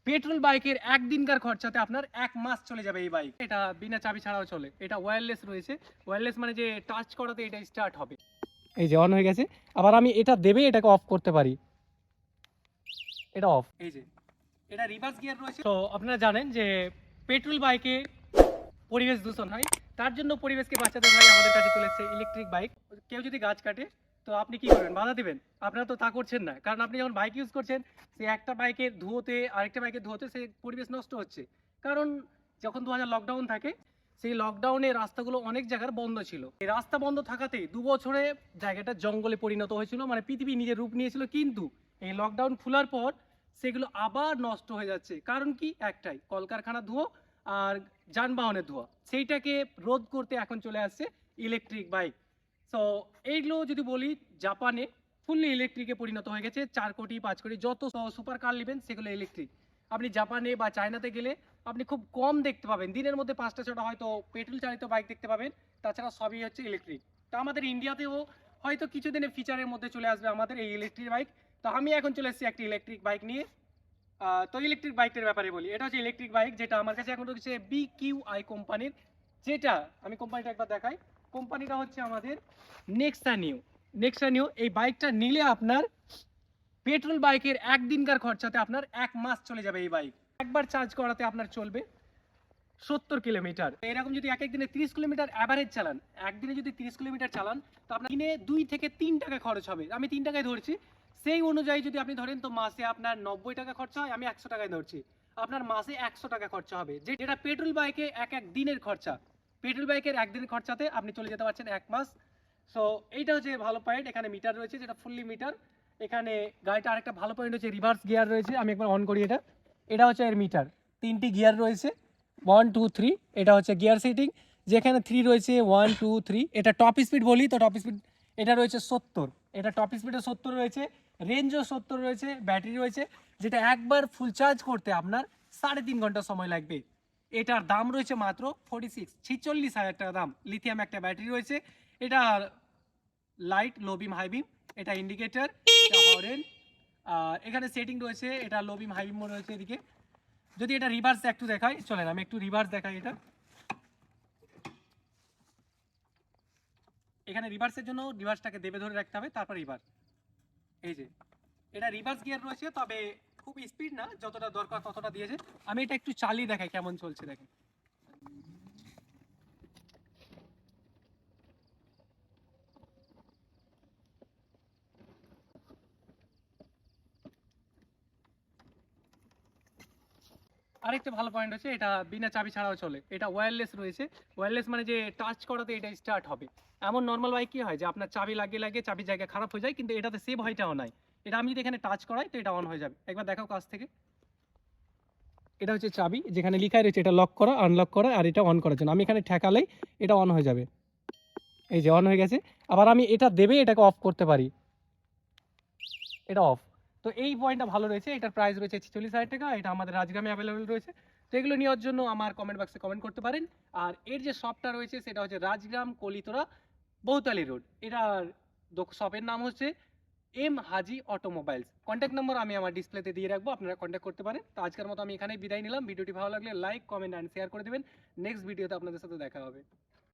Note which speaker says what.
Speaker 1: Petrol বাইকের একদিনকার খরচাতে আপনার 1 মাস চলে যাবে এই বাইক। এটা বিনা চাবি ছাড়াও চলে। এটা ওয়্যারলেস রয়েছে। ওয়্যারলেস মানে যে টাচ করাতে এটা স্টার্ট হবে। এই যে অন হয়ে গেছে। আবার আমি এটা দেবে এটাকে অফ করতে পারি। এটা অফ। এই যে এটা রিভার্স গিয়ার রয়েছে। তো আপনারা জানেন যে পেট্রোল বাইকে পরিবেশ দূষণ হয়, তার জন্য পরিবেশকে বাঁচাতে হয় আমাদের কাছে চলে এসেছে ইলেকট্রিক বাইক। কেউ যদি গাছ কাটে তো আপনি কি করবেন? বাধা দিবেন? আপনারা তো তা করছেন না, কারণ আপনি যখন বাইক ইউজ করছেন সে একটা বাইকের ধুয়োতে আরেকটা বাইকের ধুয়োতে সে পরিবেশ নষ্ট হচ্ছে। কারণ যখন 2000 লকডাউন থাকে সেই লকডাউনে রাস্তাগুলো অনেক জায়গার বন্ধ ছিল। এই রাস্তা বন্ধ থাকাতে 2 বছরে জায়গাটা জঙ্গলে পরিণত হয়েছিল, মানে পৃথিবী নিজের রূপ নিয়েছিল। কিন্তু এই লকডাউন খোলার পর সেগুলো আবার নষ্ট হয়ে যাচ্ছে। কারণ কি? একটাই, কলকারখানা ধুয়ো আর যানবাহনের ধোঁয়া। সেইটাকে রোধ করতে এখন চলে আসছে ইলেকট্রিক বাইক। সো এইগুলো যদি বলি, জাপানে ফুললি ইলেকট্রিকে পরিণত হয়ে গেছে। 4 কোটি 5 কোটি যত সুপার কার নেবেন সেগুলো ইলেকট্রিক। আপনি জাপানে বা চায়নাতে গেলে আপনি খুব কম দেখতে পাবেন, দিনের মধ্যে 5টা 6টা হয়তো পেট্রোল চালিত বাইক দেখতে পাবেন, তাছাড়া সবই হচ্ছে ইলেকট্রিক। তো আমাদের ইন্ডিয়াতেও হয়তো কিছুদিনের ফিচারের মধ্যে চলে আসবে আমাদের এই ইলেকট্রিক বাইক। তো আমি এখন চলে এসেছি একটি ইলেকট্রিক বাইক নিয়ে। তো ইলেকট্রিক বাইকের ব্যাপারে বলি, এটা হচ্ছে ইলেকট্রিক বাইক যেটা আমার কাছে এখন রয়েছে BQI কোম্পানির। যেটা আমি কোম্পানিটা একবার দেখাই। কোম্পানিটা হচ্ছে আমাদের নেক্সা নিউ। নেক্সা নিউ এই বাইকটা নিলে আপনার পেট্রোল বাইকের একদিনকার খরচাতে আপনার 1 মাস চলে যাবে। এই বাইক একবার চার্জ করাতে আপনার চলবে 70 কিলোমিটার। এরকম যদি এক একদিনে 30 কিলোমিটার অ্যাভারেজ চালান, একদিনে যদি 30 কিলোমিটার চালান তো আপনার দিনে 2 থেকে 3 টাকা খরচ হবে। আমি 3 টাকায় ধরছি। সেই অনুযায়ী যদি আপনি ধরেন তো মাসে আপনার 90 টাকা খরচা হয়। আমি 100 টাকায় ধরছি, আপনার মাসে 100 টাকা খরচা হবে, যেটা পেট্রোল বাইকে এক দিনের খরচা। পেট্রোল বাইকের একদিনের খরচাতে আপনি চলে যেতে পারছেন 1 মাস। সো এইটা হচ্ছে ভালো পয়েন্ট। এখানে মিটার রয়েছে যেটা ফুললি মিটার। এখানে গাড়িটা আরেকটা ভালো পয়েন্ট হচ্ছে রিভার্স গিয়ার রয়েছে। আমি একবার অন করি এটা। এটা হচ্ছে এর মিটার। 3টি গিয়ার রয়েছে, 1 2 3। এটা হচ্ছে গিয়ার সেটিং, যেখানে 3 রয়েছে 1 2 3। এটা টপ স্পিড বলি তো টপ স্পিড এটা রয়েছে 70। এটা টপ স্পিডে 70 রয়েছে, রেঞ্জও 70 রয়েছে, ব্যাটারি রয়েছে যেটা একবার ফুল চার্জ করতে আপনার 3.5 ঘন্টা সময় লাগবে। এটার দাম রয়েছে মাত্র 46 হাজার টাকা দাম। লিথিয়াম একটা ব্যাটারি রয়েছে। এটা লাইট, লো বিম, হাই বিম, এটা ইন্ডিকেটর, এটা হরেন। আর এখানে সেটিং রয়েছে, এটা লো বিম হাই বিম রয়েছে এদিকে। যদি এটা রিভার্স একটু দেখাই, চলেন আমি একটু রিভার্স দেখাই। এটা এখানে রিভার্সের জন্য রিভার্সটাকে দেবে ধরে রাখতে হবে, তারপর রিভার্স। এই যে এটা রিভার্স গিয়ার রয়েছে, তবে খুব স্পিড না, যতটা দরকার ততটা দিয়েছে। আমি এটা একটু চালিয়ে দেখাই কেমন চলছে, দেখেন। আরেকটা ভালো পয়েন্ট হচ্ছে এটা বিনা চাবি ছাড়াও চলে। এটা ওয়্যারলেস রয়েছে। ওয়্যারলেস মানে যে টাচ করাতে এটা স্টার্ট হবে। এমন নর্মাল বাইক কি হয় যে আপনার চাবি লাগিয়ে লাগিয়ে চাবির জায়গা খারাপ হয়ে যায়, কিন্তু এটাতে সেভ হয়টাও নাই। এটা আমি যদি এখানে টাচ করাই তো এটা অন হয়ে যাবে। একবার দেখাও কাছ থেকে। এটা হচ্ছে চাবি, যেখানে লেখাই রয়েছে এটা লক করা, আনলক করা, আর এটা অন করার জন্য। আমি এখানে ঠেকালেই এটা অন হয়ে যাবে। এই যে অন হয়ে গেছে। আবার আমি এটা দেবে এটাকে অফ করতে পারি। এটা অফ। তো এই পয়েন্টটা ভালো রয়েছে। এটার প্রাইস রয়েছে 46 হাজার টাকা। এটা আমাদের রাজগ্রামে অ্যাভেলেবেল রয়েছে। তো এগুলো নেওয়ার জন্য আমার কমেন্ট বক্সে কমেন্ট করতে পারেন। আর এর যে শপটা রয়েছে সেটা হচ্ছে রাজগ্রাম কলিতরা বহুতালি রোড। এটার শপের নাম হচ্ছে এম হাজি অটোমোবাইলস। কন্ট্যাক্ট নম্বর আমি আমার ডিসপ্লেতে দিয়ে রাখবো, আপনারা কন্ট্যাক্ট করতে পারেন। তো আজকের মতো আমি এখানেই বিদায় নিলাম। ভিডিওটি ভালো লাগলে লাইক, কমেন্ট অ্যান্ড শেয়ার করে দেবেন। নেক্সট ভিডিওতে আপনাদের সাথে দেখা হবে।